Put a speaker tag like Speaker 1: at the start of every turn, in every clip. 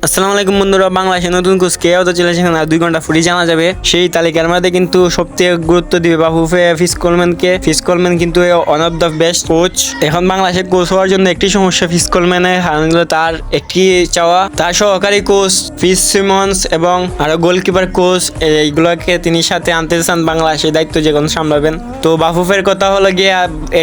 Speaker 1: আসসালামু আলাইকুম বন্ধুরা, বাংলাদেশের নতুন কোচ কে হতে চলেছে না 2 ঘন্টা ফুরি জানা যাবে। সেই তালিকার মধ্যে কিন্তু সবথেকে গুরুত্ব দিবে বাফুফে ফিসকোলম্যানকে। ফিসকোলম্যান কিন্তু one of the best coach. এখন বাংলাদেশের কোচ হওয়ার জন্য একটি সমস্যা ফিসকোলম্যানের, কারণ হলো তার একটি চাওয়া তার সহকারী কোচ ফিস সিমন্স এবং আরো গোলকিপার কোচ এইগুলোকে তিনি সাথে আনতে চান, বাংলাদেশের দায়িত্ব যে কোনো সামলাবেন। তো বাফুফের কথা হলো গিয়ে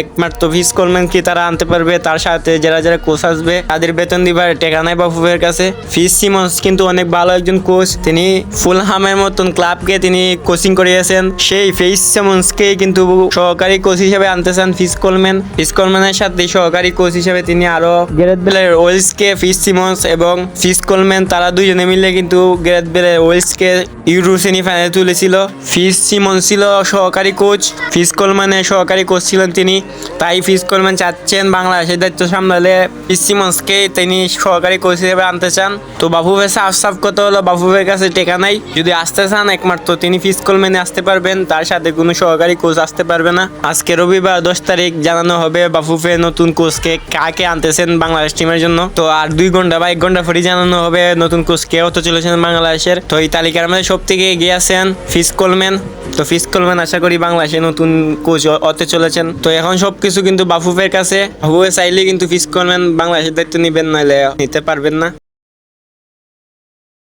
Speaker 1: একমাত্র ফিসকোলম্যানকে তারা আনতে পারবে, তার সাথে যারা যারা কোচ আসবে তাদের বেতন দিবার টেকা নাই বাফুফের কাছে। ফিস সিমন্স কিন্তু অনেক ভালো একজন কোচ, তিনি ফুলহামের মতন ক্লাবকে তিনি কোচিং করিয়েছেন। সেই ফিস সিমন্সকে কিন্তু সহকারী কোচ হিসেবে আনতে চান ফিসকোলম্যান। ফিসকোলম্যানের সাথে সহকারী কোচ হিসেবে তিনি আরো গ্যারেথ বেলের ওয়েলসকে, ফিস সিমন্স এবং ফিসকোলম্যান তারা দুইজনে মিলে কিন্তু গ্যারেথ বেলের ওয়েলসকে ইউরো সেমিফাইনালে তুলেছিল। ফিস সিমন্স ছিল সহকারী কোচ, ফিসকোলম্যানের সহকারী কোচ ছিলেন তিনি। তাই ফিসকোলম্যান চাচ্ছেন বাংলাদেশের দায়িত্ব সামলালে ফিস সিমন্সকে তিনি সহকারী কোচ হিসেবে আনতে চান। তো বাফুফে সাফ কথা হলো বাফুফের কাছে টেকা নাই, যদি আসতে চান একমাত্র তিনি ফিসকোলম্যানে আসতে পারবেন, তার সাথে কোনো সহকারী কোচ আসতে পারবে না। আজকে রবিবার 10 তারিখ জানানো হবে বাফুফে নতুন কোচকে কাকে আনতেছেন বাংলাদেশ টিমের জন্য। তো আর 2 ঘন্টা বা 1 ঘন্টা পরে জানানো হবে নতুন কোচ কে হতে চলেছেন বাংলাদেশের। তো এই তালিকার মধ্যে সব থেকে এগিয়ে আছেন ফিসকোলম্যান। তো ফিসকোলম্যান আশা করি বাংলাদেশের নতুন কোচ হতে চলেছেন। তো এখন সবকিছু কিন্তু বাফুফের কাছে। বাফুফে চাইলে কিন্তু ফিসকোলম্যান বাংলাদেশের দায়িত্ব নিবেন, নাহলে নিতে পারবেন না।